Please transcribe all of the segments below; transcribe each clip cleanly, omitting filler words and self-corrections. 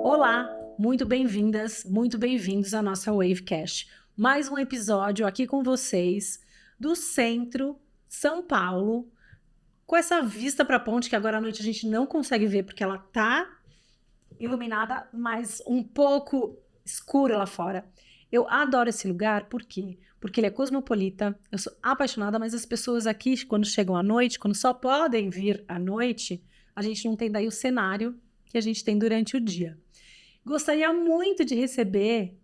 Olá, muito bem-vindas, muito bem-vindos à nossa Wavecast. Mais um episódio aqui com vocês do centro, São Paulo, com essa vista para a ponte que agora à noite a gente não consegue ver porque ela tá iluminada, mas um pouco escura lá fora. Eu adoro esse lugar, por quê? Porque ele é cosmopolita, eu sou apaixonada, mas as pessoas aqui, quando chegam à noite, quando só podem vir à noite, a gente não tem daí o cenário que a gente tem durante o dia. Gostaria muito de receber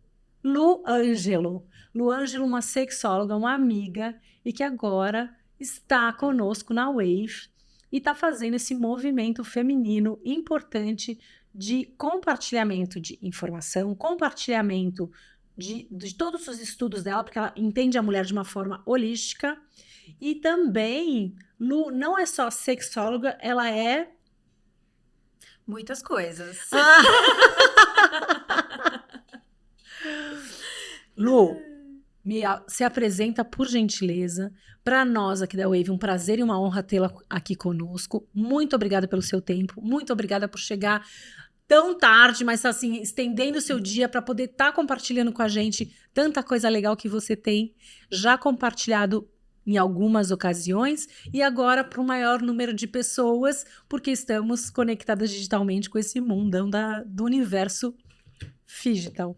Lu Ângelo. Lu Ângelo, uma sexóloga, uma amiga, e que agora está conosco na Wave e está fazendo esse movimento feminino importante de compartilhamento de informação, compartilhamento de todos os estudos dela, porque ela entende a mulher de uma forma holística. E também, Lu não é só sexóloga, ela é... Muitas coisas. Lu, se apresenta, por gentileza, para nós aqui da Wave. Um prazer e uma honra tê-la aqui conosco. Muito obrigada pelo seu tempo. Muito obrigada por chegar tão tarde, mas assim, estendendo o seu dia para poder estar compartilhando com a gente tanta coisa legal que você tem já compartilhado em algumas ocasiões e agora para o maior número de pessoas, porque estamos conectadas digitalmente com esse mundão do universo digital.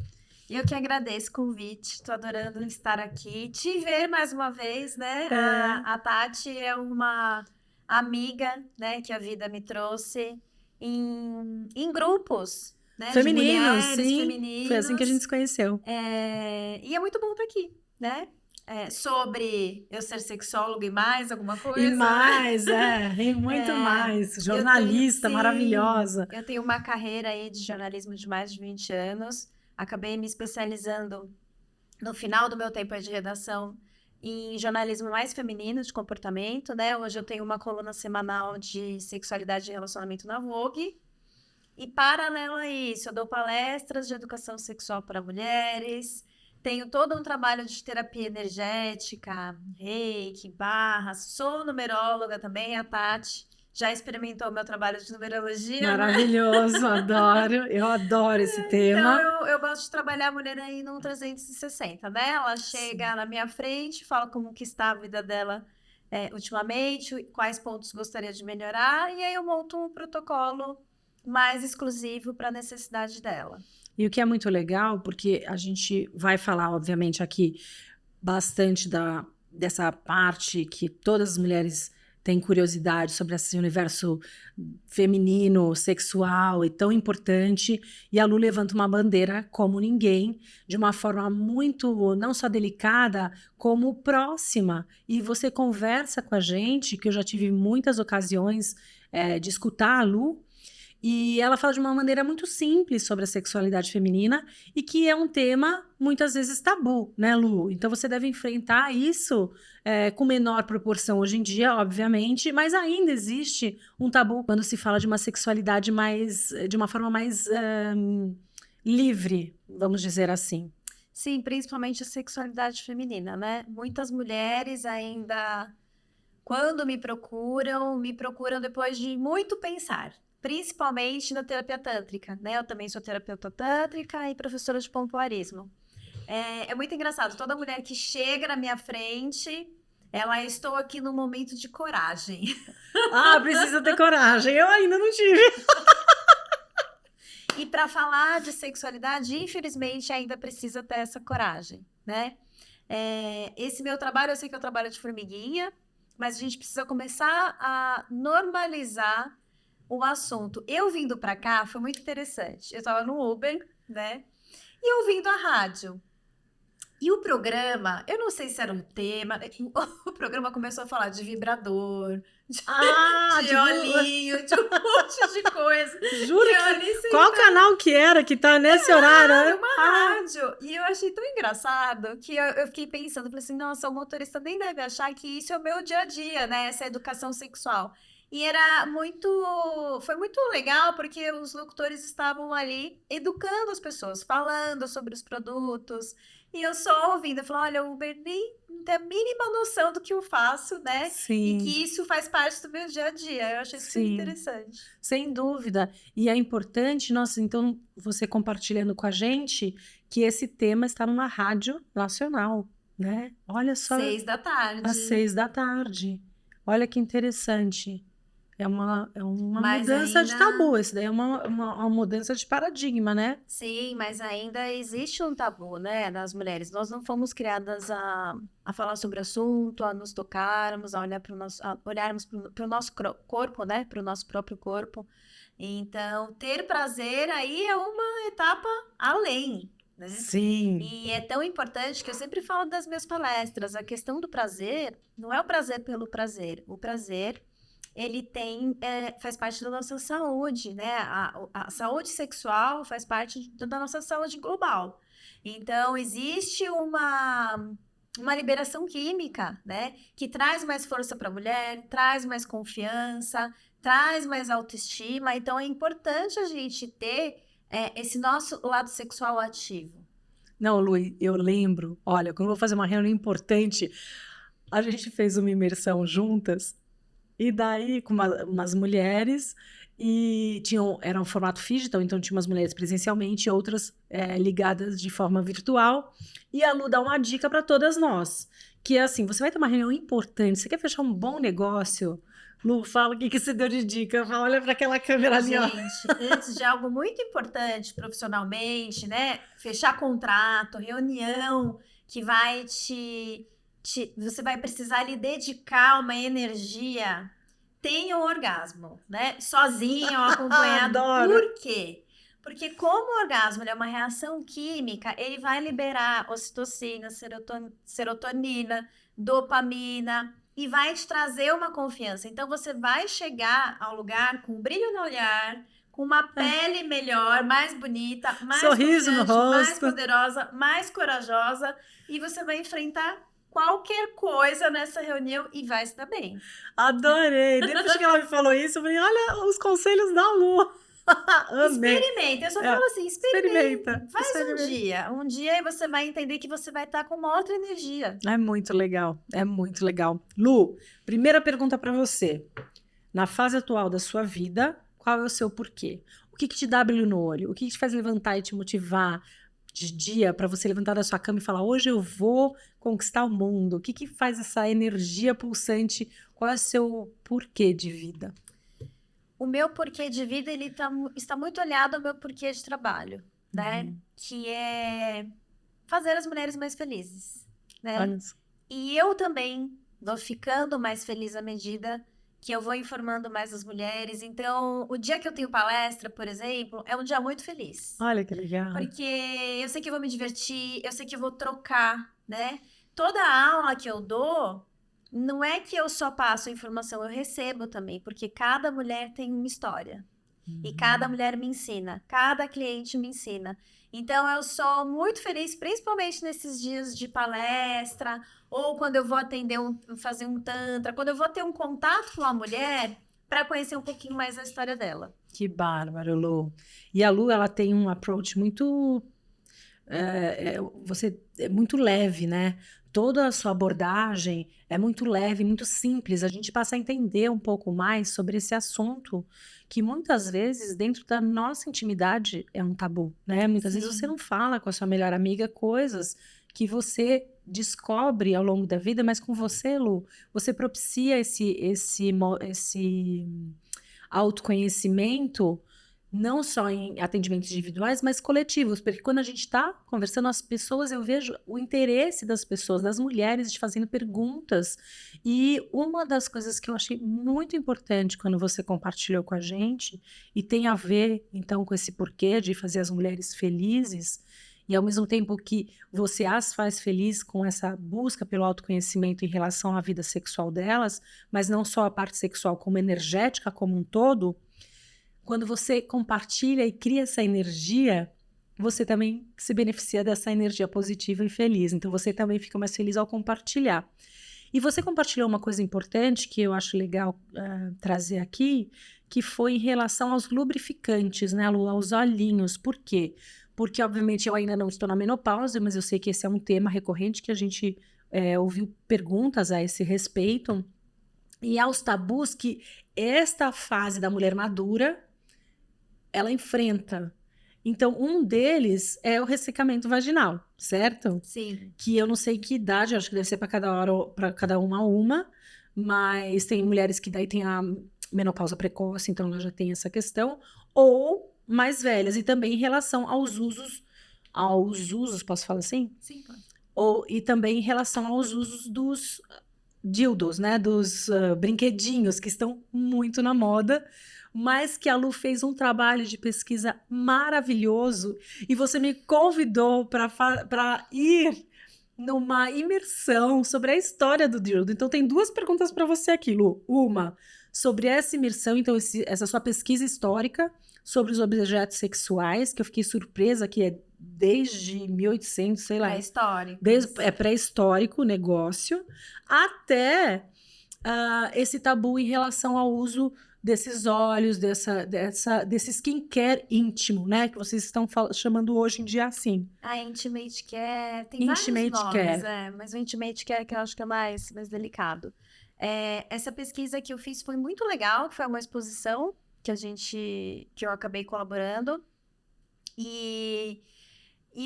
Eu que agradeço o convite, estou adorando estar aqui, te ver mais uma vez, né? É. A Tati é uma amiga, né, que a vida me trouxe em grupos, né? Femininos, de mulheres, sim. femininos. Foi assim que a gente se conheceu. E é muito bom estar aqui, né? Sobre eu ser sexóloga e mais alguma coisa. E mais, e muito mais. Jornalista maravilhosa. Eu tenho uma carreira aí de jornalismo de mais de 20 anos. Acabei me especializando no final do meu tempo de redação em jornalismo mais feminino, de comportamento, né? Hoje eu tenho uma coluna semanal de sexualidade e relacionamento na Vogue. E paralelo a isso, eu dou palestras de educação sexual para mulheres, tenho todo um trabalho de terapia energética, reiki, barras, sou numeróloga também, a Tati já experimentou o meu trabalho de numerologia. Maravilhoso, adoro, eu adoro esse tema. Então, eu gosto de trabalhar a mulher aí no 360, né? Ela chega na minha frente, fala como que está a vida dela ultimamente, quais pontos gostaria de melhorar, e aí eu monto um protocolo mais exclusivo para a necessidade dela. E o que é muito legal, porque a gente vai falar, obviamente, aqui bastante dessa parte que todas as mulheres têm curiosidade sobre esse universo feminino, sexual e tão importante. E a Lu levanta uma bandeira como ninguém, de uma forma muito, não só delicada, como próxima. E você conversa com a gente, que eu já tive muitas ocasiões de escutar a Lu, e ela fala de uma maneira muito simples sobre a sexualidade feminina e que é um tema muitas vezes tabu, né, Lu? Então você deve enfrentar isso com menor proporção hoje em dia, obviamente, mas ainda existe um tabu quando se fala de uma sexualidade de uma forma mais livre, vamos dizer assim. Sim, principalmente a sexualidade feminina, né? Muitas mulheres ainda, quando me procuram depois de muito pensar. Principalmente na terapia tântrica, né? Eu também sou terapeuta tântrica e professora de pompoarismo. É muito engraçado, toda mulher que chega na minha frente, estou aqui no momento de coragem. Precisa ter coragem, eu ainda não tive. E para falar de sexualidade, infelizmente, ainda precisa ter essa coragem, né? Esse meu trabalho, eu sei que é um trabalho de formiguinha, mas a gente precisa começar a normalizar o assunto. Eu vindo para cá foi muito interessante. Eu estava no Uber, né? E ouvindo a rádio. E o programa, eu não sei se era um tema, o programa começou a falar de vibrador, de olhinho, de um monte de coisa. Juro que... Qual canal que era que tá nesse horário? Era uma rádio. E eu achei tão engraçado que eu fiquei pensando, falei assim, nossa, o motorista nem deve achar que isso é o meu dia a dia, né? Essa educação sexual. E foi muito legal porque os locutores estavam ali educando as pessoas, falando sobre os produtos. E eu só ouvindo, eu falo, olha, o Uber nem tem a mínima noção do que eu faço, né? E Sim, que isso faz parte do meu dia a dia. Eu achei super sim. interessante. Sem dúvida. E é importante, nossa, então, você compartilhando com a gente que esse tema está numa rádio nacional, né? Olha só, 6 da às tarde. 6 da tarde. Olha que interessante. É uma Mas mudança de ainda... tabu. Isso daí é uma mudança de paradigma, né? Sim, mas ainda existe um tabu, né, nas mulheres. Nós não fomos criadas a falar sobre o assunto, a nos tocarmos, a olhar para o nosso, a olharmos para o nosso corpo, né, para o nosso próprio corpo. Então, ter prazer aí é uma etapa além, né? Sim. E é tão importante que eu sempre falo das minhas palestras, a questão do prazer não é o prazer pelo prazer. O prazer ele faz parte da nossa saúde, né? A saúde sexual faz parte da nossa saúde global. Então, existe uma liberação química, né? Que traz mais força para a mulher, traz mais confiança, traz mais autoestima. Então, é importante a gente ter esse nosso lado sexual ativo. Não, Lu, eu lembro. Olha, quando eu vou fazer uma reunião importante, a gente fez uma imersão juntas. E daí, com umas mulheres, e era um formato digital, então tinha umas mulheres presencialmente e outras ligadas de forma virtual. E a Lu dá uma dica para todas nós, que é assim, você vai ter uma reunião importante, você quer fechar um bom negócio? Lu, fala o que você deu de dica. Fala, olha para aquela câmera ali, ó. Gente, antes de algo muito importante profissionalmente, né? Fechar contrato, reunião que vai você vai precisar lhe dedicar uma energia. Tenha um orgasmo, né? Sozinho ou acompanhado. Adoro. Por quê? Porque como o orgasmo ele é uma reação química, ele vai liberar ocitocina, serotonina, dopamina e vai te trazer uma confiança. Então você vai chegar ao lugar com brilho no olhar, com uma pele melhor, mais bonita, mais Sorriso no confiante, mais rosto. poderosa, mais corajosa e você vai enfrentar qualquer coisa nessa reunião e vai se dar bem. Adorei. Depois que ela me falou isso, eu falei, olha os conselhos da Lu. Amei. Experimenta, eu só falo assim, Experimenta. Faz um dia e você vai entender que você vai estar com uma outra energia. É muito legal, é muito legal. Lu, primeira pergunta para você. Na fase atual da sua vida, qual é o seu porquê? O que te dá brilho no olho? O que te faz levantar e te motivar de dia para você levantar da sua cama e falar, hoje eu vou conquistar o mundo? O que faz essa energia pulsante? Qual é o seu porquê de vida? O meu porquê de vida, ele está muito olhado ao meu porquê de trabalho, né? Que é fazer as mulheres mais felizes, né? Olha isso. E eu também vou ficando mais feliz à medida que eu vou informando mais as mulheres. Então, o dia que eu tenho palestra, por exemplo, é um dia muito feliz. Olha que legal. Porque eu sei que eu vou me divertir, eu sei que eu vou trocar, né? Toda aula que eu dou, não é que eu só passo informação, eu recebo também, porque cada mulher tem uma história. E cada mulher me ensina, cada cliente me ensina. Então, eu sou muito feliz, principalmente nesses dias de palestra, ou quando eu vou fazer um tantra, quando eu vou ter um contato com a mulher, para conhecer um pouquinho mais a história dela. Que bárbaro, Lu. E a Lu, ela tem um approach muito... você é muito leve, né? Toda a sua abordagem é muito leve, muito simples. A gente passa a entender um pouco mais sobre esse assunto que muitas vezes, dentro da nossa intimidade, é um tabu, né? Muitas vezes você não fala com a sua melhor amiga coisas que você descobre ao longo da vida, mas com você, Lu, você propicia esse autoconhecimento não só em atendimentos individuais, mas coletivos, porque quando a gente está conversando, as pessoas, eu vejo o interesse das pessoas, das mulheres, te fazendo perguntas, e uma das coisas que eu achei muito importante quando você compartilhou com a gente, e tem a ver, então, com esse porquê de fazer as mulheres felizes, e ao mesmo tempo que você as faz feliz com essa busca pelo autoconhecimento em relação à vida sexual delas, mas não só a parte sexual como energética como um todo, quando você compartilha e cria essa energia, você também se beneficia dessa energia positiva e feliz. Então, você também fica mais feliz ao compartilhar. E você compartilhou uma coisa importante que eu acho legal trazer aqui, que foi em relação aos lubrificantes, né, Lu, aos olhinhos. Por quê? porque obviamente eu ainda não estou na menopausa, mas eu sei que esse é um tema recorrente que a gente ouviu perguntas a esse respeito, e aos tabus que esta fase da mulher madura ela enfrenta. Então, um deles é o ressecamento vaginal, certo? Sim. Que eu não sei que idade, eu acho que deve ser para cada uma, mas tem mulheres que daí tem a menopausa precoce, então ela já tem essa questão, ou mais velhas, e também em relação aos usos, posso falar assim? Sim, claro. E também em relação aos usos dos dildos, né? Dos brinquedinhos que estão muito na moda, mas que a Lu fez um trabalho de pesquisa maravilhoso e você me convidou para ir numa imersão sobre a história do dildo. Então, tem duas perguntas para você aqui, Lu. Uma, sobre essa imersão, então, essa sua pesquisa histórica sobre os objetos sexuais, que eu fiquei surpresa que é desde 1800, sei lá. Pré-histórico. É pré-histórico o negócio, até esse tabu em relação ao uso desses óleos, desse skincare íntimo, né? Que vocês estão chamando hoje em dia assim. A Intimate Care, tem Intimate vários nomes, Care. mas o Intimate Care que eu acho que é mais delicado. Essa pesquisa que eu fiz foi muito legal, que foi uma exposição que eu acabei colaborando. E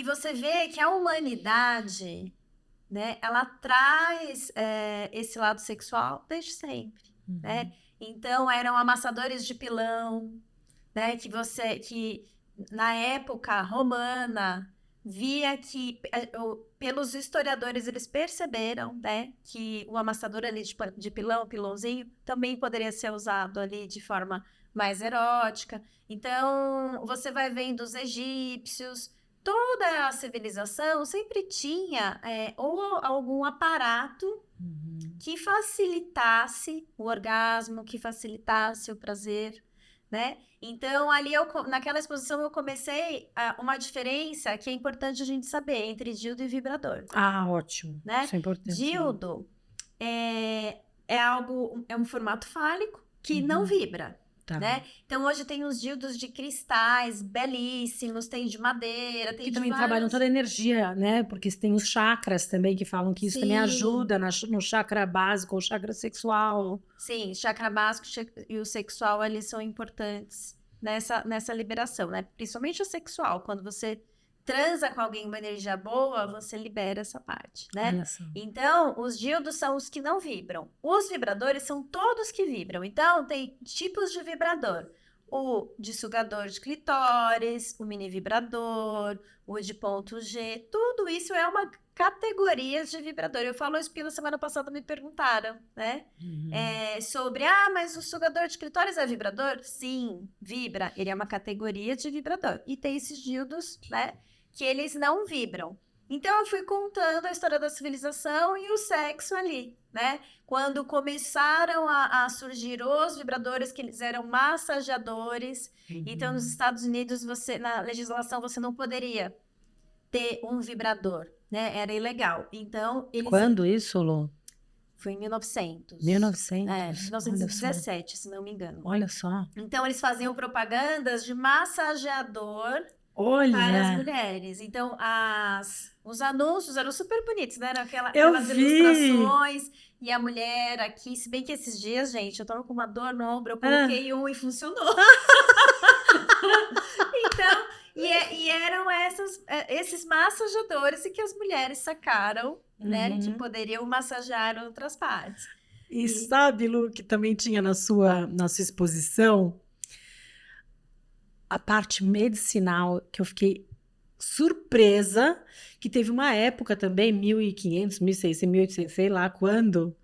você vê que a humanidade, né, ela traz esse lado sexual desde sempre, né? Então, eram amassadores de pilão, né, que na época romana via que, pelos historiadores, eles perceberam, né, que o amassador ali de pilão, pilãozinho, também poderia ser usado ali de forma mais erótica. Então, você vai vendo os egípcios, toda a civilização sempre tinha ou algum aparato que facilitasse o orgasmo, que facilitasse o prazer, né? Então, ali naquela exposição eu comecei uma diferença que é importante a gente saber entre dildo e vibrador. Ah, ótimo. Né? Isso é importante. Dildo é um formato fálico que não vibra. Tá. Né? Então, hoje tem os dildos de cristais belíssimos, tem de madeira, tem que de também vários... trabalham toda a energia, né? Porque tem os chakras também, que falam que isso também ajuda no chakra básico ou chakra sexual. Sim, chakra básico e o sexual, eles são importantes nessa liberação, né? Principalmente o sexual, quando você transa com alguém uma energia boa, você libera essa parte, né? Então, os dildos são os que não vibram. Os vibradores são todos que vibram. Então, tem tipos de vibrador. O de sugador de clitóris, o mini vibrador, o de ponto G. Tudo isso é uma categoria de vibrador. Eu falo isso porque na semana passada me perguntaram, né? Sobre, mas o sugador de clitóris é vibrador? Sim, vibra. Ele é uma categoria de vibrador. E tem esses dildos, né? Que eles não vibram. Então, eu fui contando a história da civilização e o sexo ali, né? Quando começaram a surgir os vibradores, que eles eram massageadores. Então, nos Estados Unidos, na legislação, você não poderia ter um vibrador, né? Era ilegal. Então, eles... Quando isso, Lu? Foi em 1900. 1900? 1917, se não me engano. Olha só. Então, eles faziam propagandas de massageador... Olha. para as mulheres. Então, os anúncios eram super bonitos, né? Aquelas ilustrações. E a mulher aqui, se bem que esses dias, gente, eu tava com uma dor no ombro, eu coloquei um e funcionou. Então, e eram esses massageadores e que as mulheres sacaram, né? Que poderiam massagear outras partes. E sabe, Lu, que também tinha na sua exposição a parte medicinal, que eu fiquei surpresa, que teve uma época também, 1500, 1600, 1800, sei lá quando,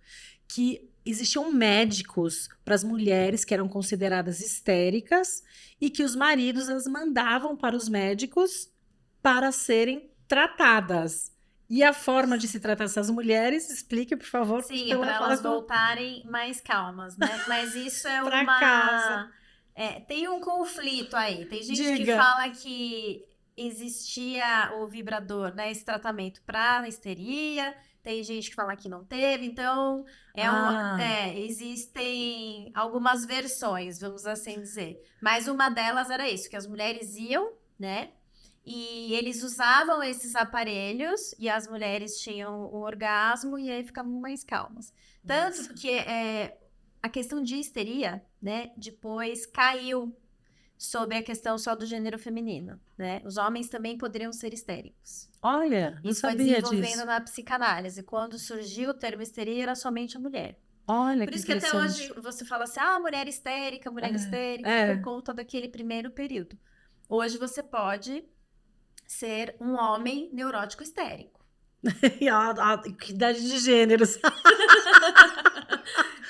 que existiam médicos para as mulheres que eram consideradas histéricas e que os maridos as mandavam para os médicos para serem tratadas. E a forma de se tratar essas mulheres, explique, por favor. Sim, é para elas voltarem mais calmas, né? Mas isso é pra casa. Tem um conflito aí. Tem gente que fala que existia o vibrador, né? Esse tratamento para histeria. Tem gente que fala que não teve. Então, existem algumas versões, vamos assim dizer. Mas uma delas era isso, que as mulheres iam, né? E eles usavam esses aparelhos e as mulheres tinham o orgasmo e aí ficavam mais calmas. Tanto que a questão de histeria, né, depois caiu sobre a questão só do gênero feminino, né? Os homens também poderiam ser histéricos. Olha, não Isso foi sabia desenvolvendo disso. na psicanálise. Quando surgiu o termo histeria, era somente a mulher. Olha, Por que isso que até hoje interessante. você fala assim, mulher histérica, por É, conta daquele primeiro período. Hoje você pode ser um homem neurótico histérico, e a equidade de gêneros.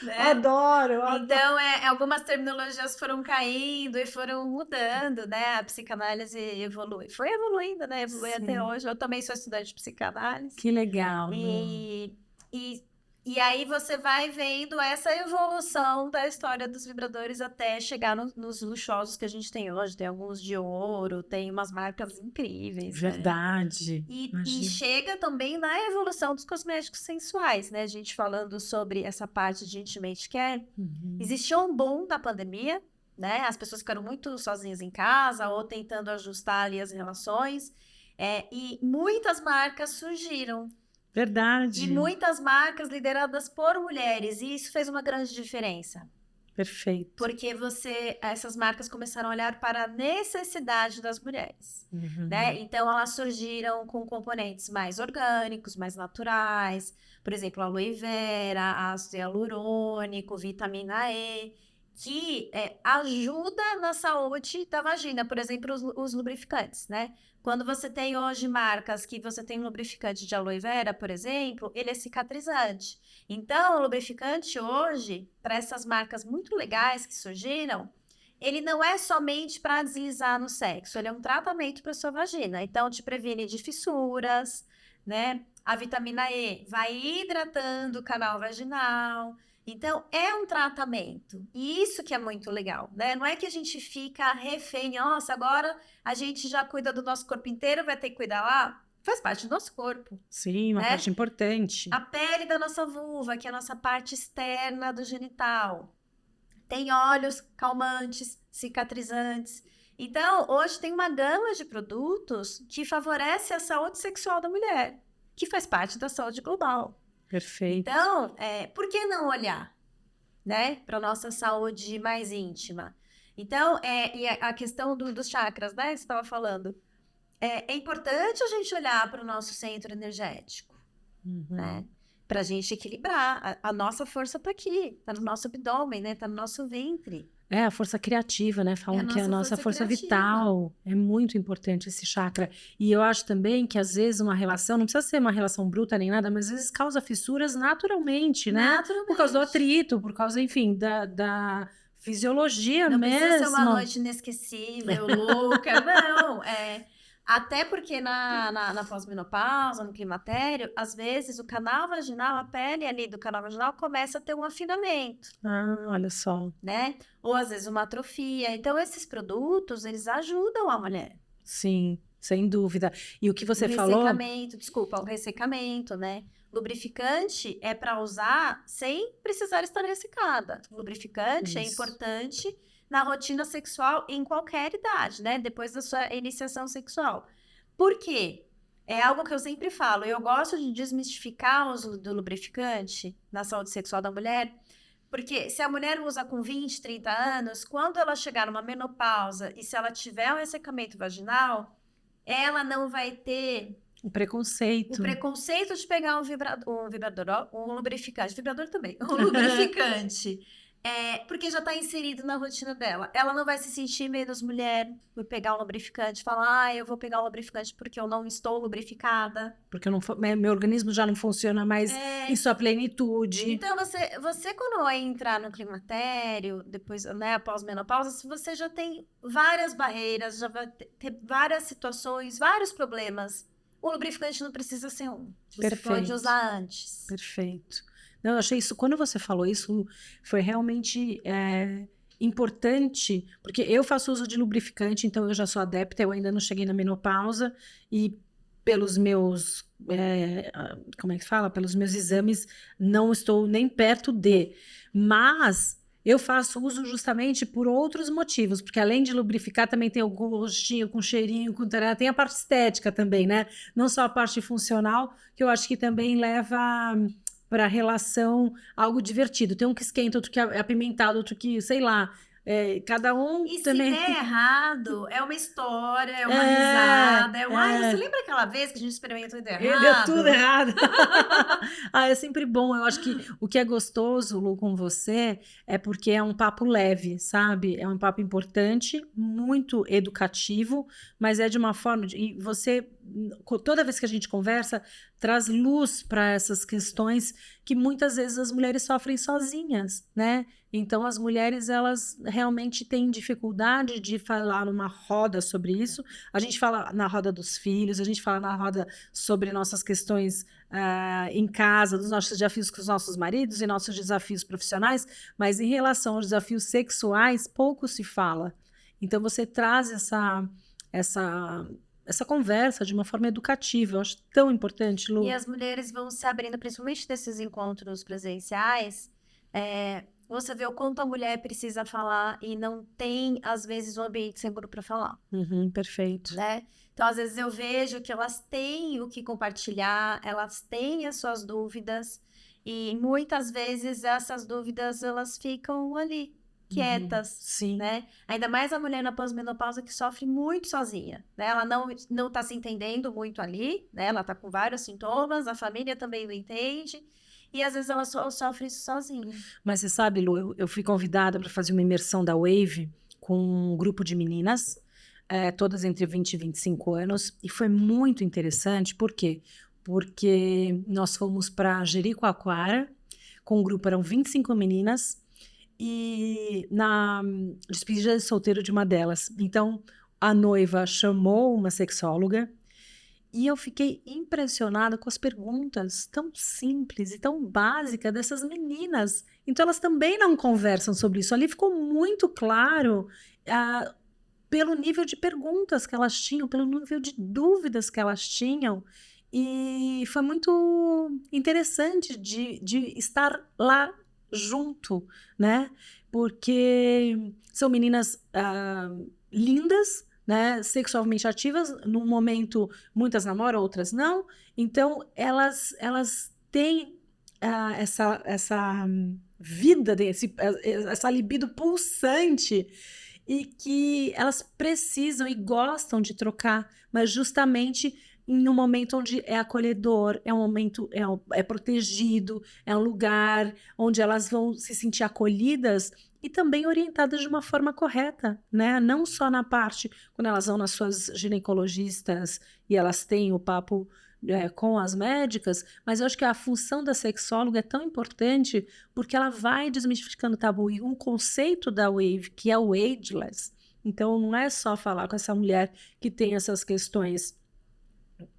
né? Adoro, adoro. Então, algumas terminologias foram caindo e foram mudando, né? A psicanálise evolui. Foi evoluindo, né? Evolui até Sim, hoje. Eu também sou estudante de psicanálise. que legal. E, e, e aí você vai vendo essa evolução da história dos vibradores até chegar nos luxuosos que a gente tem hoje. Tem alguns de ouro, tem umas marcas incríveis, né? Verdade. E Imagina. chega também na evolução dos cosméticos sensuais, né? A gente falando sobre essa parte de intimate care. Uhum. Existiu um boom da pandemia, né? As pessoas ficaram muito sozinhas em casa ou tentando ajustar ali as relações. E muitas marcas surgiram. E Verdade. muitas marcas lideradas por mulheres. E isso fez uma grande diferença. Perfeito. Porque essas marcas começaram a olhar para a necessidade das mulheres, né? Uhum. Então elas surgiram com componentes mais orgânicos, mais naturais, por exemplo, aloe vera, ácido hialurônico, vitamina E, que ajuda na saúde da vagina, por exemplo, os lubrificantes, né? Quando você tem hoje marcas que você tem um lubrificante de aloe vera, por exemplo, ele é cicatrizante. Então, o lubrificante hoje, para essas marcas muito legais que surgiram, ele não é somente para deslizar no sexo, ele é um tratamento para sua vagina. Então, te previne de fissuras, né? A vitamina E vai hidratando o canal vaginal. Então, é um tratamento. E isso que é muito legal, né? Não é que a gente fica refém, nossa, agora a gente já cuida do nosso corpo inteiro, vai ter que cuidar lá. Faz parte do nosso corpo, Sim, uma né? parte importante. A pele da nossa vulva, que é a nossa parte externa do genital. Tem óleos calmantes, cicatrizantes. Então, hoje tem uma gama de produtos que favorece a saúde sexual da mulher, que faz parte da saúde global. Perfeito. Então, por que não olhar, né, para a nossa saúde mais íntima? Então, e a questão dos chakras, né, que você estava falando. É importante a gente olhar para o nosso centro energético, Uhum. né? Para a gente equilibrar. A nossa força está aqui, está no nosso abdômen, né? Está no nosso ventre. É a força criativa, né? Falam que é a nossa força criativa. vital. É muito importante esse chakra. E eu acho também que às vezes uma relação, não precisa ser uma relação bruta nem nada, mas às vezes causa fissuras naturalmente, né? Por causa do atrito, por causa, enfim, da fisiologia Não mesmo. precisa ser uma noite inesquecível, louca, não. Até porque na pós-menopausa, no climatério, às vezes o canal vaginal, a pele ali do canal vaginal começa a ter um afinamento, Ah, olha só. né? Ou às vezes uma atrofia. Então, esses produtos, eles ajudam a mulher. Sim, sem dúvida. E o que você O falou, ressecamento, desculpa, o ressecamento, né? Lubrificante é para usar sem precisar estar ressecada. Lubrificante é Isso. importante na rotina sexual em qualquer idade, né? Depois da sua iniciação sexual. Por quê? É algo que eu sempre falo. Eu gosto de desmistificar o uso do lubrificante na saúde sexual da mulher, porque se a mulher usa com 20, 30 anos, quando ela chegar numa menopausa e se ela tiver um ressecamento vaginal, ela não vai ter o preconceito. o preconceito de pegar um vibrador, ó, um lubrificante, vibrador também, um lubrificante, porque já está inserido na rotina dela. Ela não vai se sentir menos mulher por pegar um lubrificante, falar, eu vou pegar um lubrificante porque eu não estou lubrificada. Porque meu organismo já não funciona mais em sua plenitude. Então, você quando vai entrar no climatério, depois, né, após menopausa, você já tem várias barreiras, já vai ter várias situações, vários problemas. O lubrificante não precisa ser um. Você pode usar antes. Perfeito. Não, eu achei isso, quando você falou isso, foi realmente importante, porque eu faço uso de lubrificante, então eu já sou adepta, eu ainda não cheguei na menopausa, e pelos meus, como é que fala? Pelos meus exames, não estou nem perto de. Mas eu faço uso justamente por outros motivos, porque além de lubrificar, também tem o gostinho, com cheirinho, com tará, tem a parte estética também, né? Não só a parte funcional, que eu acho que também leva para a relação algo divertido. Tem um que esquenta, outro que é apimentado, outro que, sei lá, cada um E se também. der errado, é uma história, é uma É, risada. Ai, você é. lembra aquela vez que a gente experimentou e deu Deu tudo errado? errado. É sempre bom. Eu acho que o que é gostoso, Lu, com você é porque é um papo leve, sabe? É um papo importante, muito educativo, mas é de uma forma. E você, toda vez que a gente conversa, traz luz para essas questões que muitas vezes as mulheres sofrem sozinhas, né? Então, as mulheres, elas realmente têm dificuldade de falar numa roda sobre isso. A gente fala na roda dos filhos, a gente fala na roda sobre nossas questões em casa, dos nossos desafios com os nossos maridos e nossos desafios profissionais, mas em relação aos desafios sexuais, pouco se fala. Então, você traz essa, essa conversa de uma forma educativa. Eu acho tão importante, E Lu. as mulheres vão se abrindo, principalmente desses encontros presenciais. Você vê o quanto a mulher precisa falar e não tem, às vezes, um ambiente seguro para falar, Uhum, perfeito. né? Então, às vezes, eu vejo que elas têm o que compartilhar, elas têm as suas dúvidas, e muitas vezes essas dúvidas elas ficam ali, quietas, Sim. né? Ainda mais a mulher na pós-menopausa que sofre muito sozinha, né? Ela não está se entendendo muito ali, né? Ela está com vários sintomas, a família também não entende, e às vezes ela sofre isso sozinha. Mas você sabe, Lu, eu fui convidada para fazer uma imersão da Wave com um grupo de meninas, todas entre 20 e 25 anos, e foi muito interessante, por quê? Porque nós fomos para Jericoacoara, com o grupo eram 25 meninas, e na despedida de solteiro de uma delas. Então, a noiva chamou uma sexóloga, e eu fiquei impressionada com as perguntas tão simples e tão básicas dessas meninas. Então, elas também não conversam sobre isso. Ali ficou muito claro, pelo nível de perguntas que elas tinham, pelo nível de dúvidas que elas tinham. E foi muito interessante de estar lá junto, né? Porque são meninas lindas, né? Sexualmente ativas. Num momento, muitas namoram, outras não. Então, elas têm essa vida, essa libido pulsante e que elas precisam e gostam de trocar, mas justamente em um momento onde é acolhedor, é um momento, é protegido, é um lugar onde elas vão se sentir acolhidas e também orientadas de uma forma correta, né? Não só na parte, quando elas vão nas suas ginecologistas e elas têm o papo com as médicas, mas eu acho que a função da sexóloga é tão importante porque ela vai desmistificando o tabu e um conceito da Wave, que é o ageless. Então, não é só falar com essa mulher que tem essas questões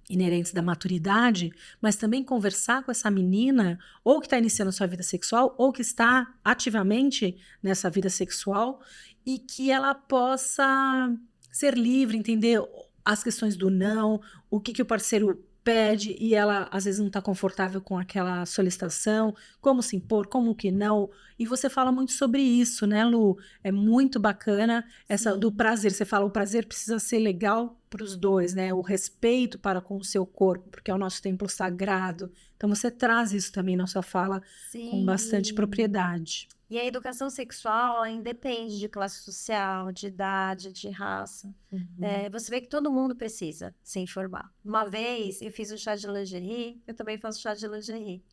inerentes da maturidade, mas também conversar com essa menina, ou que está iniciando sua vida sexual, ou que está ativamente nessa vida sexual, e que ela possa ser livre, entender as questões do não, o que o parceiro pede e ela às vezes não está confortável com aquela solicitação, como se impor, como que não. E você fala muito sobre isso, né, Lu? É muito bacana essa do prazer. Você fala o prazer precisa ser legal para os dois, né? O respeito para com o seu corpo, porque é o nosso templo sagrado. Então você traz isso também na sua fala com bastante propriedade. E a educação sexual ela independe de classe social, de idade, de raça. Você vê que todo mundo precisa se informar. Uma vez eu fiz um chá de lingerie, eu também faço chá de lingerie.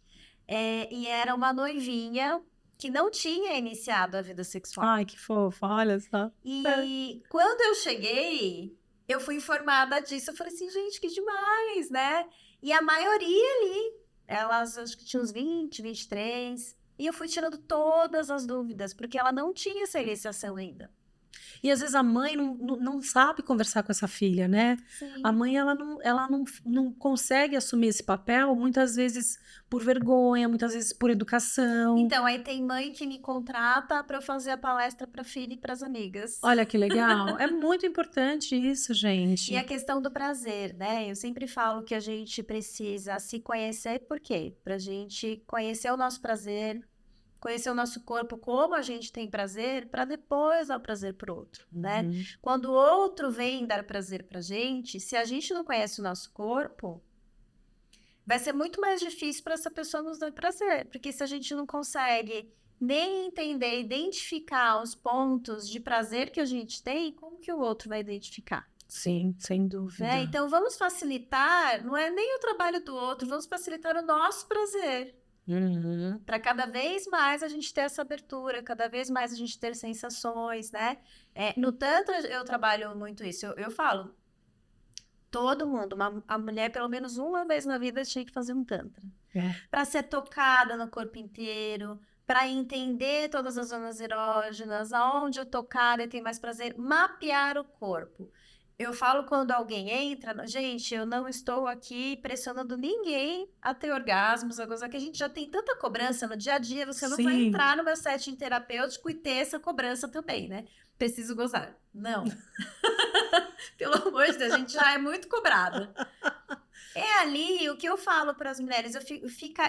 E era uma noivinha que não tinha iniciado a vida sexual. Ai, que fofa, olha só. E quando eu cheguei, eu fui informada disso. Eu falei assim, gente, que demais, né? E a maioria ali, elas acho que tinham uns 20, 23. E eu fui tirando todas as dúvidas, porque ela não tinha essa iniciação ainda. E às vezes a mãe não sabe conversar com essa filha, né? Sim. A mãe ela não consegue assumir esse papel, muitas vezes por vergonha, muitas vezes por educação. Então, aí tem mãe que me contrata para eu fazer a palestra para filha e para as amigas. Olha que legal. É muito importante isso, gente. E a questão do prazer, né? Eu sempre falo que a gente precisa se conhecer, por quê? Pra gente conhecer o nosso prazer, conhecer o nosso corpo, como a gente tem prazer, para depois dar o prazer pro outro, né? Quando o outro vem dar prazer pra gente, se a gente não conhece o nosso corpo, vai ser muito mais difícil para essa pessoa nos dar prazer, porque se a gente não consegue nem entender, identificar os pontos de prazer que a gente tem, como que o outro vai identificar? Sim, sem dúvida. Né? Então, vamos facilitar, não é nem o trabalho do outro, vamos facilitar o nosso prazer. Para cada vez mais a gente ter essa abertura, cada vez mais a gente ter sensações, né? No Tantra, eu trabalho muito isso. Eu falo, todo mundo, a mulher, pelo menos uma vez na vida, tinha que fazer um Tantra. Para ser tocada no corpo inteiro, para entender todas as zonas erógenas, aonde eu tocar e tem mais prazer, mapear o corpo. Eu falo quando alguém entra, gente, eu não estou aqui pressionando ninguém a ter orgasmos, a gozar, que a gente já tem tanta cobrança no dia a dia, você não vai entrar no meu setting terapêutico e ter essa cobrança também, né? Preciso gozar. Não. Pelo amor de Deus, a gente já é muito cobrada. É ali o que eu falo para as mulheres,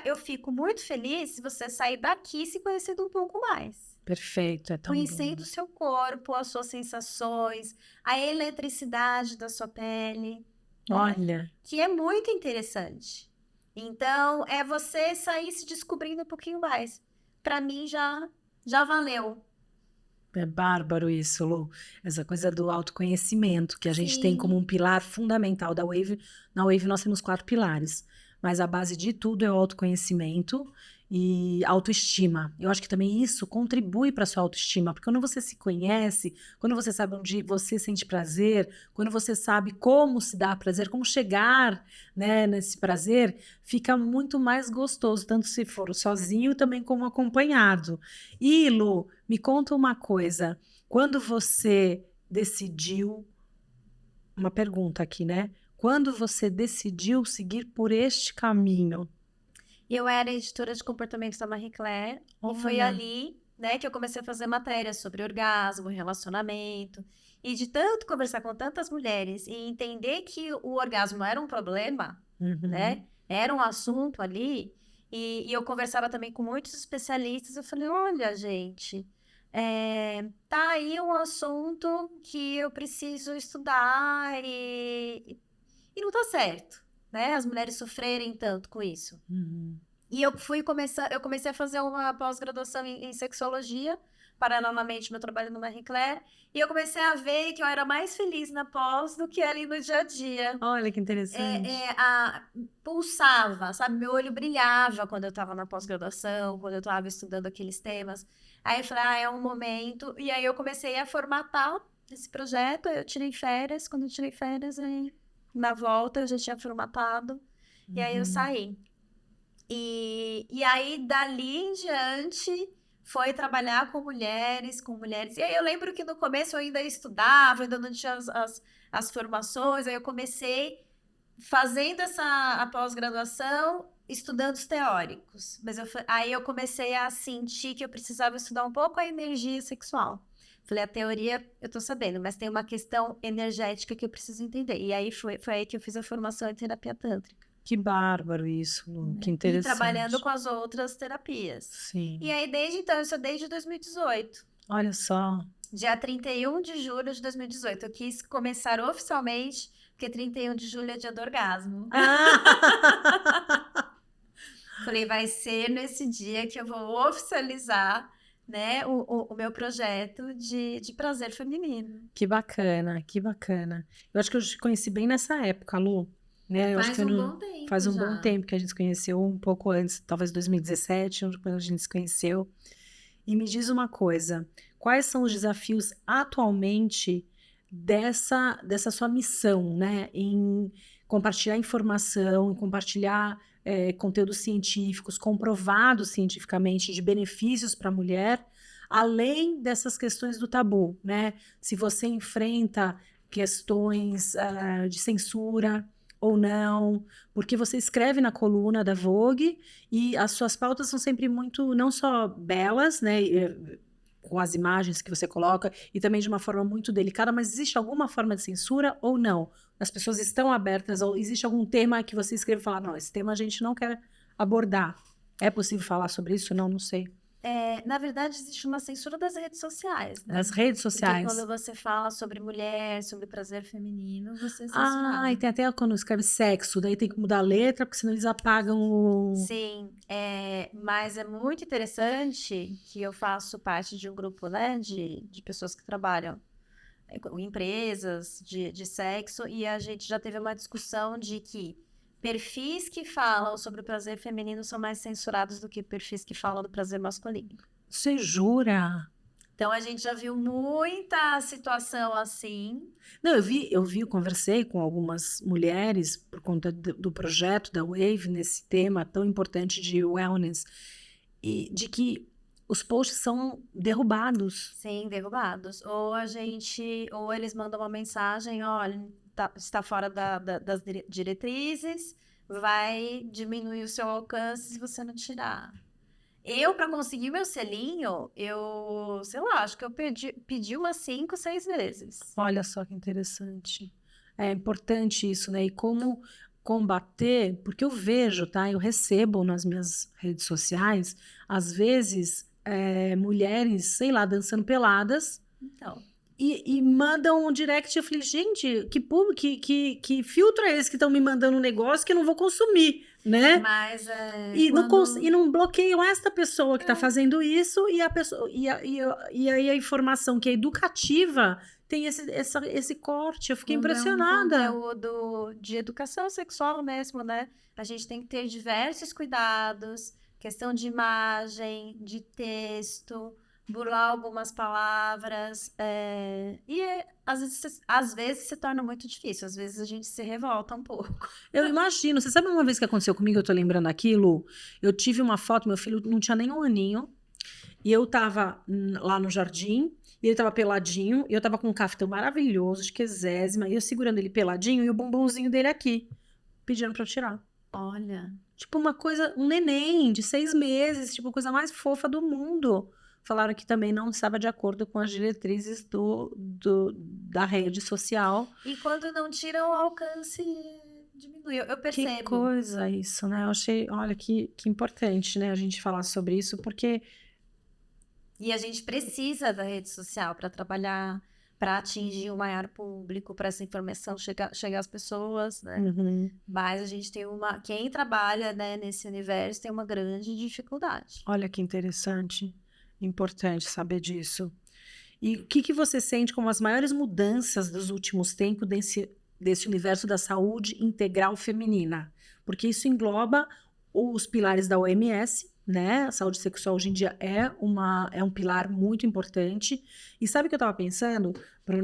eu fico muito feliz se você sair daqui se conhecendo um pouco mais. Perfeito, é tão Conhecendo bom. o seu corpo, as suas sensações, a eletricidade da sua pele. Olha. Que é muito interessante. Então, é você sair se descobrindo um pouquinho mais. Para mim, já valeu. É bárbaro isso, Lu. Essa coisa do autoconhecimento, que a gente tem Sim. como um pilar fundamental da Wave. Na Wave nós temos 4 pilares, mas a base de tudo é o autoconhecimento e autoestima. Eu acho que também isso contribui para a sua autoestima, porque quando você se conhece, quando você sabe onde você sente prazer, quando você sabe como se dá prazer, como chegar, né, nesse prazer, fica muito mais gostoso, tanto se for sozinho, também como acompanhado. E, Lu, me conta uma coisa, quando você decidiu, uma pergunta aqui, né? Quando você decidiu seguir por este caminho? Eu era editora de comportamento da Marie Claire, e foi Olha. ali, né, que eu comecei a fazer matérias sobre orgasmo, relacionamento, e de tanto conversar com tantas mulheres e entender que o orgasmo era um problema, né? Era um assunto ali, e eu conversava também com muitos especialistas, eu falei, olha, gente, tá aí um assunto que eu preciso estudar e não tá certo, né? As mulheres sofrerem tanto com isso. E eu comecei a fazer uma pós-graduação em sexologia, paralelamente meu trabalho no Marie Claire, e eu comecei a ver que eu era mais feliz na pós do que ali no dia a dia. Olha que interessante. Pulsava, sabe? Meu olho brilhava quando eu estava na pós-graduação, quando eu estava estudando aqueles temas. Aí eu falei, é um momento. E aí eu comecei a formatar esse projeto, eu tirei férias. Quando eu tirei férias, aí, na volta eu já tinha formatado. E aí eu saí. E aí, dali em diante, foi trabalhar com mulheres. E aí eu lembro que no começo eu ainda estudava, ainda não tinha as formações. Aí eu comecei fazendo a pós-graduação, estudando os teóricos. Mas aí eu comecei a sentir que eu precisava estudar um pouco a energia sexual. Falei, a teoria eu tô sabendo, mas tem uma questão energética que eu preciso entender. E aí foi aí que eu fiz a formação em terapia tântrica. Que bárbaro isso, Lu. Que interessante. E trabalhando com as outras terapias. Sim. E aí, desde então, isso é desde 2018. Olha só. Dia 31 de julho de 2018. Eu quis começar oficialmente, porque 31 de julho é dia do orgasmo. Falei, vai ser nesse dia que eu vou oficializar, né, o meu projeto de prazer feminino. Que bacana, que bacana. Eu acho que eu te conheci bem nessa época, Lu. Né? Faz um bom tempo Faz um já. bom tempo que a gente se conheceu, um pouco antes, talvez 2017, quando a gente se conheceu. E me diz uma coisa, quais são os desafios atualmente dessa sua missão, né? Em compartilhar informação, em compartilhar conteúdos científicos, comprovados cientificamente de benefícios para a mulher, além dessas questões do tabu, né? Se você enfrenta questões de censura ou não, porque você escreve na coluna da Vogue e as suas pautas são sempre muito, não só belas, né, com as imagens que você coloca, e também de uma forma muito delicada, mas existe alguma forma de censura ou não? As pessoas estão abertas, ou existe algum tema que você escreve e fala, não, esse tema a gente não quer abordar. É possível falar sobre isso? Não sei. Na verdade, existe uma censura das redes sociais, né? Nas redes Porque sociais? quando você fala sobre mulher, sobre prazer feminino, você é Ah, e censurado. tem até quando escreve sexo, daí tem que mudar a letra, porque senão eles apagam o... Sim, mas é muito interessante que eu faço parte de um grupo, né, de pessoas que trabalham com empresas de sexo, e a gente já teve uma discussão de que perfis que falam sobre o prazer feminino são mais censurados do que perfis que falam do prazer masculino. Você jura? Então a gente já viu muita situação assim. Não, eu conversei com algumas mulheres por conta do projeto da Wave nesse tema tão importante de wellness, e de que os posts são derrubados. Sim, derrubados. Ou eles mandam uma mensagem, olha, está fora das diretrizes, vai diminuir o seu alcance se você não tirar. Para conseguir meu selinho, sei lá, acho que eu pedi umas 5, 6 vezes. Olha só que interessante. É importante isso, né? E como combater, porque eu vejo, tá? Eu recebo nas minhas redes sociais, às vezes, mulheres, sei lá, dançando peladas. Então, E mandam um direct. Eu falei, gente, que público, que filtro é esse que estão me mandando um negócio que eu não vou consumir, né? mas E não bloqueiam esta pessoa que está fazendo isso, e a pessoa, e aí a informação que é educativa tem esse corte. Eu fiquei quando impressionada. é um conteúdo de educação sexual mesmo, né? A gente tem que ter diversos cuidados, questão de imagem, de texto, burlar algumas palavras, às vezes se torna muito difícil, às vezes a gente se revolta um pouco. Eu imagino. Você sabe uma vez que aconteceu comigo, eu tô lembrando aquilo? Eu tive uma foto, meu filho não tinha nem um aninho, e eu tava lá no jardim, e ele tava peladinho, e eu tava com um caftão maravilhoso, de quesésima, e eu segurando ele peladinho, e o bumbumzinho dele aqui, pedindo pra eu tirar. Olha, Tipo, uma coisa, um neném de 6 meses, tipo, a coisa mais fofa do mundo. Falaram que também não estava de acordo com as diretrizes da rede social. e quando não tiram o alcance, diminui. Eu Que percebo. coisa isso, né? Eu achei, olha, que importante, né, a gente falar sobre isso, porque E a gente precisa da rede social para trabalhar, para atingir o maior público, para essa informação chegar às pessoas, né? Mas a gente tem quem trabalha, né, nesse universo tem uma grande dificuldade. olha que interessante, importante saber disso. E o que você sente como as maiores mudanças dos últimos tempos desse universo da saúde integral feminina? Porque isso engloba os pilares da OMS, né? A saúde sexual hoje em dia é um pilar muito importante. E sabe o que eu estava pensando para o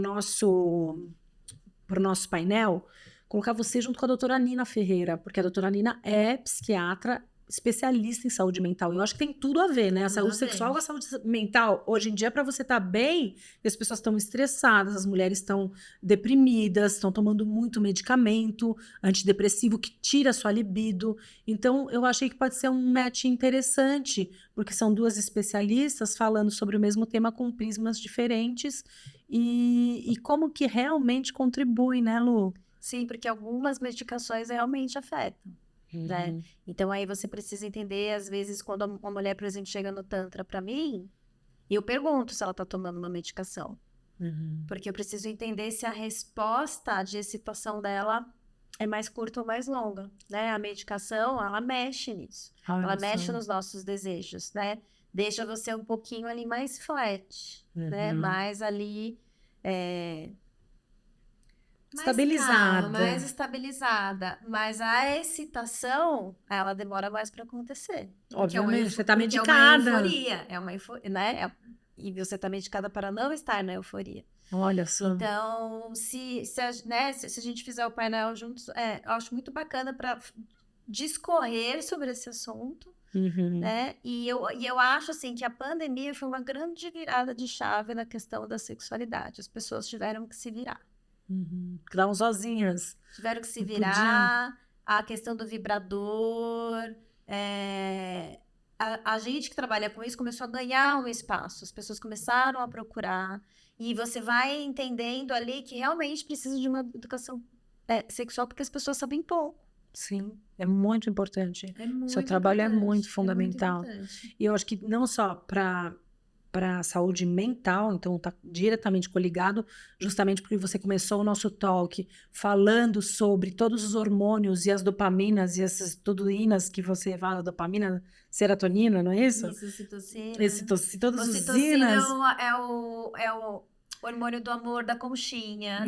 nosso painel? Colocar você junto com a doutora Nina Ferreira, porque a doutora Nina é psiquiatra especialista em saúde mental. Eu acho que tem tudo a ver, né? A saúde sexual com a saúde mental. Hoje em dia, para você estar bem, as pessoas estão estressadas, as mulheres estão deprimidas, estão tomando muito medicamento antidepressivo que tira a sua libido. Então, eu achei que pode ser um match interessante, porque são duas especialistas falando sobre o mesmo tema com prismas diferentes e como que realmente contribui, né, Lu? Sim, porque algumas medicações realmente afetam. Né? Então aí você precisa entender, às vezes, quando uma mulher, por exemplo, chega no Tantra para mim, eu pergunto se ela está tomando uma medicação. Porque eu preciso entender se a resposta de excitação dela é mais curta ou mais longa, né? A medicação, ela mexe nisso. Ela mexe nos nossos desejos, né? Deixa você um pouquinho ali mais flat, né? Mais ali... mais estabilizada, mas a excitação, ela demora mais para acontecer. Obviamente, você está porque medicada. É uma euforia, né? E você está medicada para não estar na euforia. Olha só. Então, se a gente fizer o painel juntos, eu acho muito bacana para discorrer sobre esse assunto, né? E eu acho assim que a pandemia foi uma grande virada de chave na questão da sexualidade. As pessoas tiveram que se virar. Ficaram sozinhas. Tiveram que se virar, a questão do vibrador, a gente que trabalha com isso começou a ganhar um espaço, as pessoas começaram a procurar, e você vai entendendo ali que realmente precisa de uma educação sexual, porque as pessoas sabem pouco. Sim, é muito importante. É muito Seu trabalho é importante, muito fundamental. importante. E eu acho que não só para a saúde mental, então está diretamente coligado, justamente porque você começou o nosso talk falando sobre todos os hormônios e as dopaminas e essas tuduínas que você fala, dopamina, serotonina, não é isso? Isso, ocitocina. Todas as Ocitocina usinas. é o hormônio do amor da conchinha.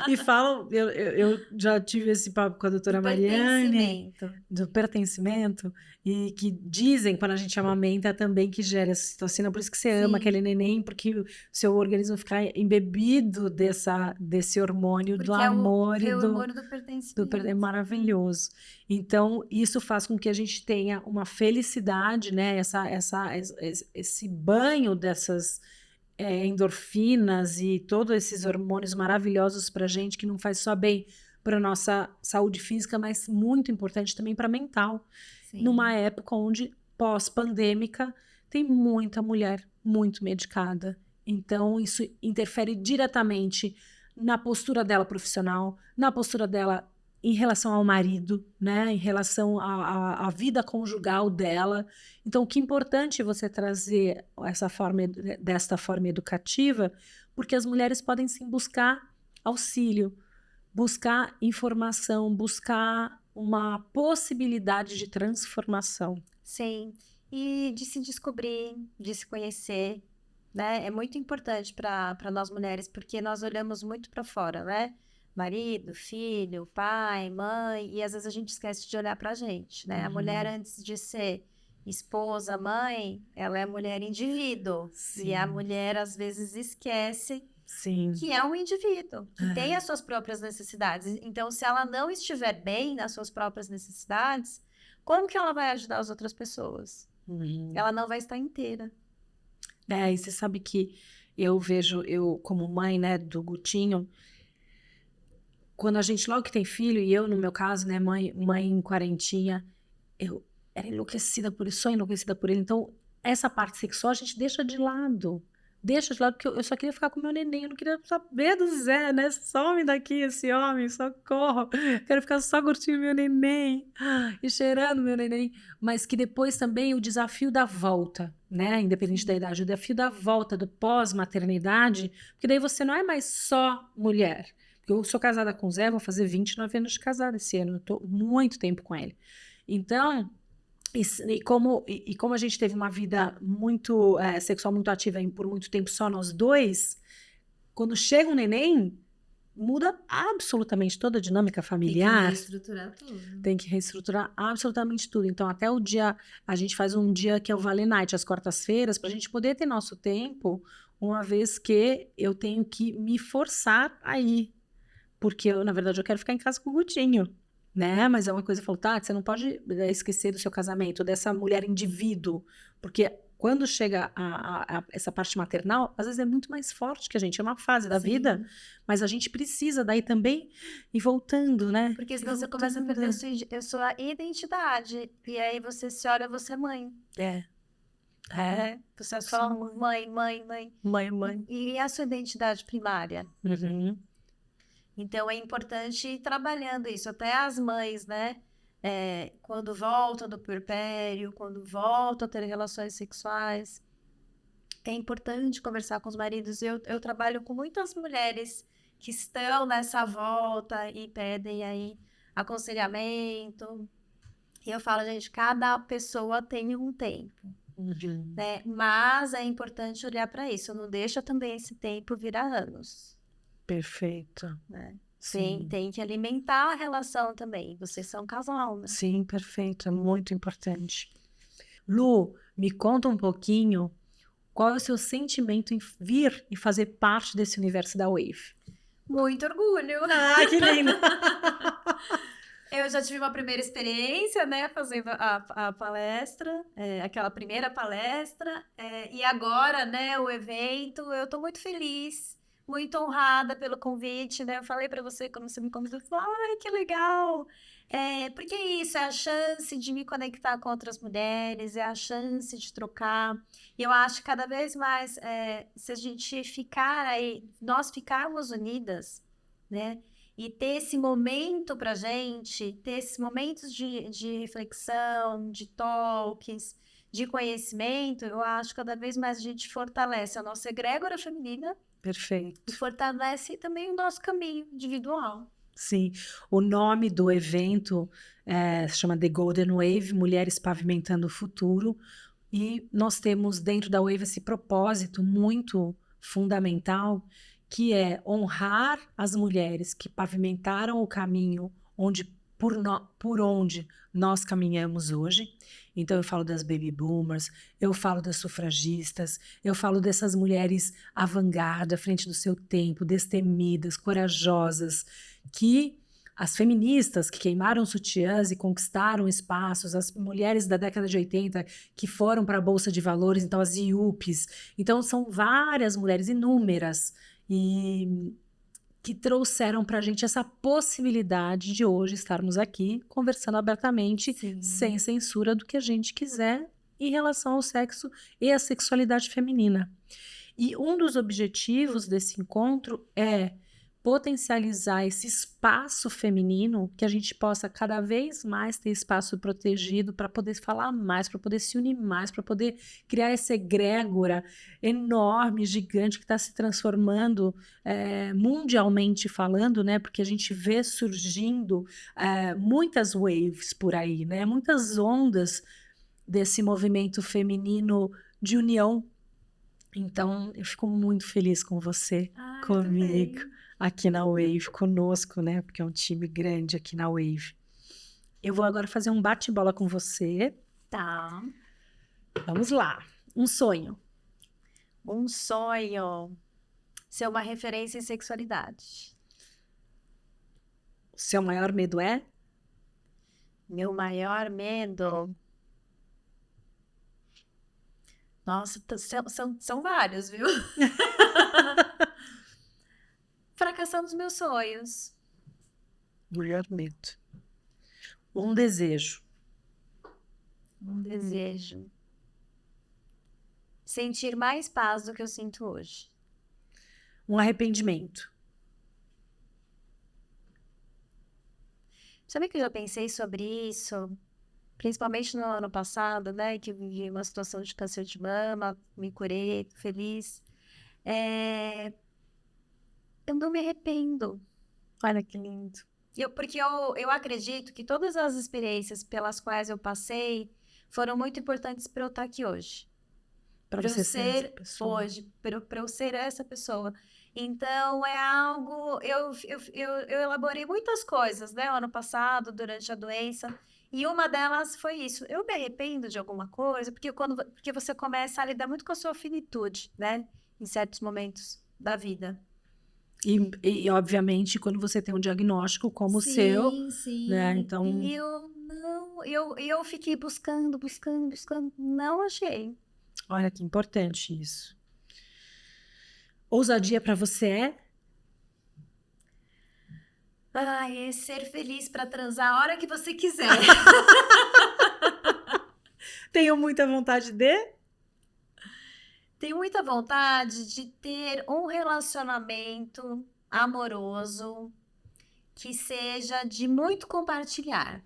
E falam, eu já tive esse papo com a doutora Do Mariane, pertencimento. do pertencimento, e que dizem, quando a gente amamenta, também que gera essa ocitocina, por isso que você ama Sim. aquele neném, porque o seu organismo fica embebido desse hormônio do Porque amor é e o do, hormônio do pertencimento. é maravilhoso. Então, isso faz com que a gente tenha uma felicidade, né? Esse banho dessas endorfinas e todos esses hormônios maravilhosos para a gente, que não faz só bem para nossa saúde física, mas muito importante também para mental. Sim. Numa época onde, pós-pandêmica, tem muita mulher muito medicada. Então, isso interfere diretamente na postura dela profissional, na postura dela em relação ao marido, né? Em relação à vida conjugal dela. Então, que importante você trazer desta forma educativa, porque as mulheres podem sim buscar auxílio, buscar informação, buscar uma possibilidade de transformação. Sim. E de se descobrir, de se conhecer, né? É muito importante para nós mulheres, porque nós olhamos muito para fora, né? Marido, filho, pai, mãe, e às vezes a gente esquece de olhar para a gente, né? A mulher, antes de ser esposa, mãe, ela é mulher indivíduo. E a Sim. mulher, às vezes, esquece Sim. que é um indivíduo, que tem as suas próprias necessidades. Então, se ela não estiver bem nas suas próprias necessidades, como que ela vai ajudar as outras pessoas? Ela não vai estar inteira. E você sabe que eu vejo, eu como mãe, né, do Gutinho, quando a gente logo que tem filho, e eu, no meu caso, né, mãe em quarentinha, eu era enlouquecida por isso, sou enlouquecida por ele. Então, essa parte sexual a gente deixa de lado. Deixa de lado, porque eu só queria ficar com meu neném, eu não queria saber do Zé, né? Some daqui esse homem, socorro. Quero ficar só curtindo meu neném e cheirando meu neném. Mas que depois também o desafio da volta, né? Independente da idade, o desafio da volta, do pós-maternidade, porque daí você não é mais só mulher. Eu sou casada com o Zé, vou fazer 29 anos de casada esse ano, eu tô muito tempo com ele. Então, e como a gente teve uma vida muito sexual muito ativa por muito tempo, só nós dois, quando chega um neném, muda absolutamente toda a dinâmica familiar. reestruturar tudo. Tem que reestruturar absolutamente tudo. Então, até o dia, a gente faz um dia que é o Vale Night, às quartas-feiras, para a gente poder ter nosso tempo, uma vez que eu tenho que me forçar a ir. Porque, na verdade, eu quero ficar em casa com o Gutinho, né? Mas é uma coisa que eu falo, Tati, você não pode esquecer do seu casamento, dessa mulher indivíduo. Porque quando chega a essa parte maternal, às vezes é muito mais forte que a gente. É uma fase da vida, mas a gente precisa daí também ir voltando, né? Porque senão você começa a perder a sua identidade. E aí você se olha, você é mãe. Você é só mãe. Mãe. E a sua identidade primária? Uhum. Então, é importante ir trabalhando isso. Até as mães, né? Quando voltam do puerpério, quando voltam a ter relações sexuais, é importante conversar com os maridos. Eu trabalho com muitas mulheres que estão nessa volta e pedem aí aconselhamento. E eu falo, gente, cada pessoa tem um tempo, né? Mas é importante olhar para isso. Não deixa também esse tempo virar anos. Perfeito. Né? Sim. Tem que alimentar a relação também. Vocês são casal, né? Sim, perfeito. É muito importante. Lu, me conta um pouquinho qual é o seu sentimento em vir e fazer parte desse universo da Wave. Muito orgulho! Ah, que lindo! Eu já tive uma primeira experiência, né, fazendo a palestra, aquela primeira palestra, e agora, né, o evento, eu tô muito feliz, muito honrada pelo convite, né, eu falei para você quando você me convidou, ai, que legal, porque isso, é a chance de me conectar com outras mulheres, é a chance de trocar, e eu acho que cada vez mais, se a gente ficar aí, nós ficarmos unidas, né, E ter esse momento pra gente, ter esses momentos de reflexão, de talks, de conhecimento, eu acho que cada vez mais a gente fortalece a nossa egrégora feminina e Perfeito. fortalece também o nosso caminho individual. Sim, o nome do evento se chama The Golden Wave, Mulheres Pavimentando o Futuro, e nós temos dentro da Wave esse propósito muito fundamental, que é honrar as mulheres que pavimentaram o caminho por onde nós caminhamos hoje. Então eu falo das baby boomers, eu falo das sufragistas, eu falo dessas mulheres avant-garde, à frente do seu tempo, destemidas, corajosas, que as feministas que queimaram sutiãs e conquistaram espaços, as mulheres da década de 80 que foram para a Bolsa de Valores, então as IUPs. Então são várias mulheres, inúmeras, e que trouxeram para a gente essa possibilidade de hoje estarmos aqui conversando abertamente, Sim. sem censura do que a gente quiser em relação ao sexo e à sexualidade feminina. E um dos objetivos desse encontro é potencializar esse espaço feminino, que a gente possa cada vez mais ter espaço protegido para poder falar mais, para poder se unir mais, para poder criar essa egrégora enorme, gigante, que está se transformando mundialmente falando, né? Porque a gente vê surgindo muitas waves por aí, né? Muitas ondas desse movimento feminino de união. Então, eu fico muito feliz com você, comigo, aqui na Wave, conosco, né? Porque é um time grande aqui na Wave. Eu vou agora fazer um bate-bola com você. Tá. Vamos lá. Um sonho. Um sonho. Ser uma referência em sexualidade. O seu maior medo é? Meu maior medo. Nossa, são vários, viu? Fracassar nos meus sonhos. Maior medo. Um desejo. Um desejo. Sentir mais paz do que eu sinto hoje. Um arrependimento. Sabe que eu já pensei sobre isso? Principalmente no ano passado, né? Que eu vivi uma situação de câncer de mama, me curei, tô feliz. Eu não me arrependo. Olha que lindo. Porque eu acredito que todas as experiências pelas quais eu passei foram muito importantes para eu estar aqui hoje. Para Pra você eu ser essa ser pessoa. hoje, para eu ser essa pessoa. Então, é algo... Eu elaborei muitas coisas, né? Ano passado, durante a doença. E uma delas foi isso. Eu me arrependo de alguma coisa, porque você começa a lidar muito com a sua finitude, né? Em certos momentos da vida. E, obviamente, quando você tem um diagnóstico como o seu, Sim. né? Então, E eu fiquei buscando, não achei. olha que importante isso. Ousadia para você é? Ai, é ser feliz para transar a hora que você quiser. Tenho muita vontade de? Tenho muita vontade de ter um relacionamento amoroso que seja de muito compartilhar.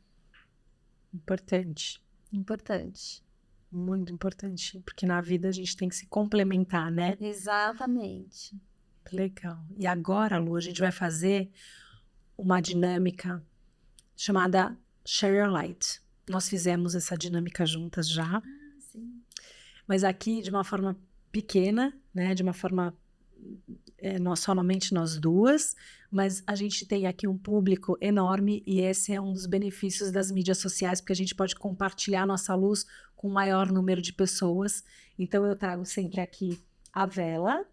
Importante. Importante. Muito importante. Porque na vida a gente tem que se complementar, né? Exatamente. Legal. E agora, Lu, a gente vai fazer uma dinâmica chamada Share Your Light. Nós fizemos essa dinâmica juntas já, Sim. mas aqui de uma forma pequena, né? De uma forma somente nós duas, mas a gente tem aqui um público enorme e esse é um dos benefícios das mídias sociais, porque a gente pode compartilhar nossa luz com o maior número de pessoas. Então eu trago sempre aqui a vela,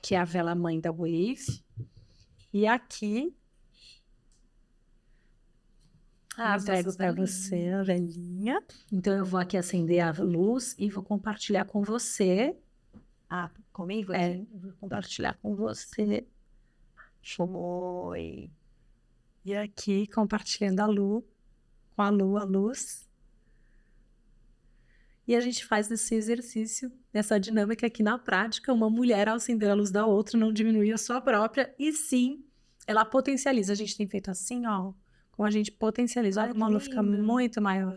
que é a vela mãe da Wave, e aqui eu entrego para você a velinha. Então eu vou aqui acender a luz e vou compartilhar com você. Comigo? Vou compartilhar com você. Foi. E aqui compartilhando a luz. E a gente faz esse exercício, essa dinâmica aqui na prática, uma mulher ao acender a luz da outra não diminui a sua própria, e sim, ela potencializa. A gente tem feito assim, ó, como a gente potencializa, olha como a luz fica muito maior.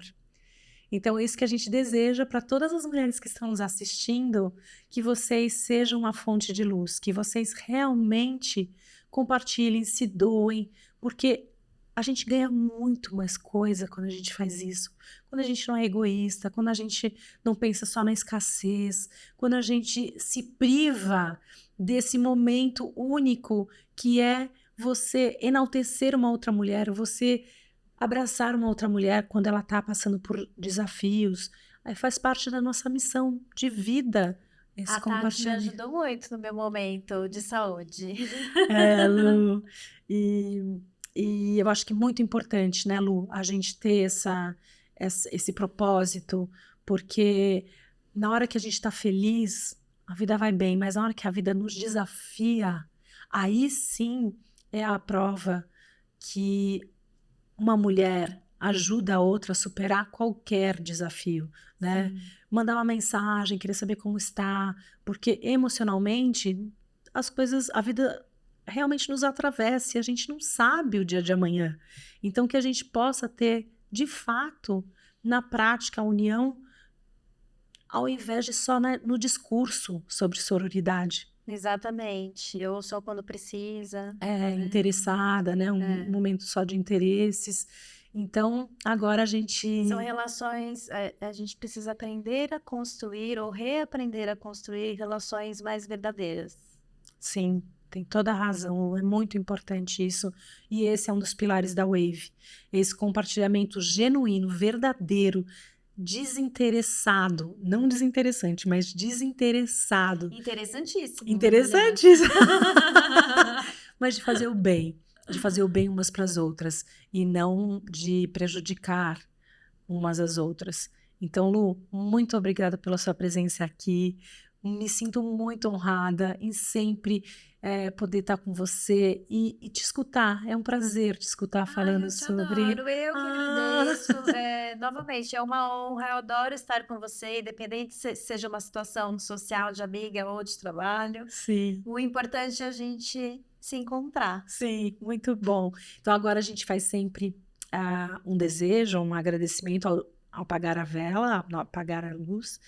Então, é isso que a gente deseja para todas as mulheres que estão nos assistindo, que vocês sejam uma fonte de luz, que vocês realmente compartilhem, se doem, porque a gente ganha muito mais coisa quando a gente faz isso. Quando a gente não é egoísta, quando a gente não pensa só na escassez, quando a gente se priva desse momento único que é você enaltecer uma outra mulher, você abraçar uma outra mulher quando ela está passando por desafios. Aí faz parte da nossa missão de vida. Esse A Tati me compartilhamento. ajudou muito no meu momento de saúde. Lu. E eu acho que é muito importante, né, Lu, a gente ter esse propósito, porque na hora que a gente está feliz, a vida vai bem, mas na hora que a vida nos desafia, aí sim é a prova que uma mulher ajuda a outra a superar qualquer desafio, né? Mandar uma mensagem, querer saber como está, porque emocionalmente as coisas, a vida realmente nos atravessa e a gente não sabe o dia de amanhã. Então que a gente possa ter, de fato, na prática, a união, ao invés de só no discurso sobre sororidade. Exatamente. Ou só quando precisa. Interessada, né? Um momento só de interesses. Então, agora a gente... São relações, a gente precisa aprender a construir ou reaprender a construir relações mais verdadeiras. Sim, tem toda a razão. É muito importante isso. E esse é um dos pilares da Wave. Esse compartilhamento genuíno, verdadeiro, desinteressado. Não desinteressante, mas desinteressado. Interessantíssimo. Interessantíssimo. Mas de fazer o bem. De fazer o bem umas para as outras. E não de prejudicar umas às outras. Então, Lu, muito obrigada pela sua presença aqui. Me sinto muito honrada em sempre poder estar com você e te escutar. É um prazer te escutar falando eu te sobre... adoro, eu que agradeço. Novamente, é uma honra, eu adoro estar com você, independente se seja uma situação social, de amiga ou de trabalho. Sim. O importante é a gente se encontrar. Sim, muito bom. Então agora a gente faz sempre um desejo, um agradecimento ao apagar a vela, ao apagar a luz.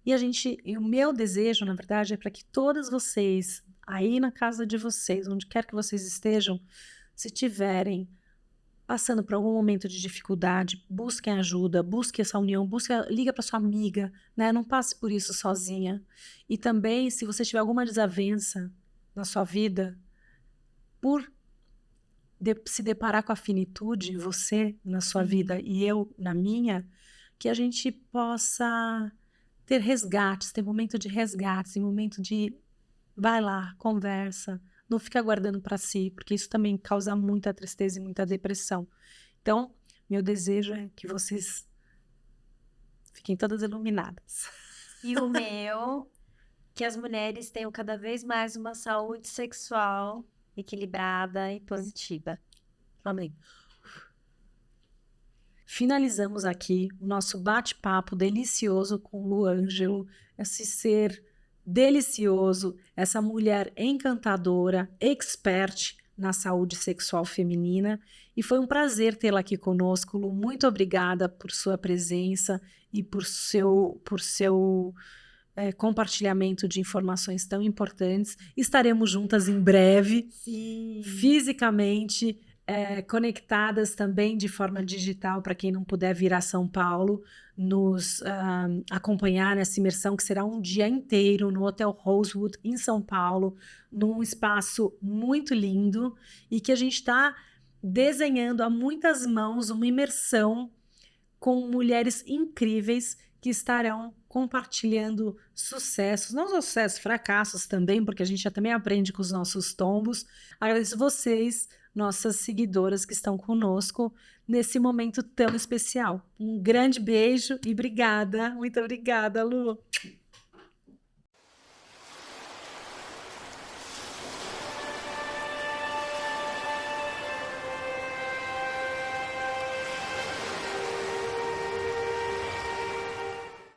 E o meu desejo, na verdade, é para que todas vocês, aí na casa de vocês, onde quer que vocês estejam, se tiverem passando por algum momento de dificuldade, busquem ajuda, busquem essa união, liga para sua amiga, né? Não passe por isso sozinha. E também, se você tiver alguma desavença na sua vida, por se deparar com a finitude, você na sua vida e eu na minha, que a gente possa ter resgates, ter momento de resgates, momento de vai lá, conversa, não fica guardando para si, porque isso também causa muita tristeza e muita depressão. Então, meu desejo é que vocês fiquem todas iluminadas. E o meu, que as mulheres tenham cada vez mais uma saúde sexual equilibrada e positiva. Amém. Finalizamos aqui o nosso bate-papo delicioso com o Lu Ângelo, esse ser delicioso, essa mulher encantadora, expert na saúde sexual feminina, e foi um prazer tê-la aqui conosco, Lu. Muito obrigada por sua presença e por seu compartilhamento de informações tão importantes. Estaremos juntas em breve, Sim. fisicamente, conectadas também de forma digital, para quem não puder vir a São Paulo, nos acompanhar nessa imersão, que será um dia inteiro no Hotel Rosewood, em São Paulo, num espaço muito lindo, e que a gente está desenhando a muitas mãos uma imersão com mulheres incríveis que estarão compartilhando sucessos, não só sucessos, fracassos também, porque a gente já também aprende com os nossos tombos. Agradeço vocês, nossas seguidoras que estão conosco nesse momento tão especial. Um grande beijo e obrigada, muito obrigada, Lu.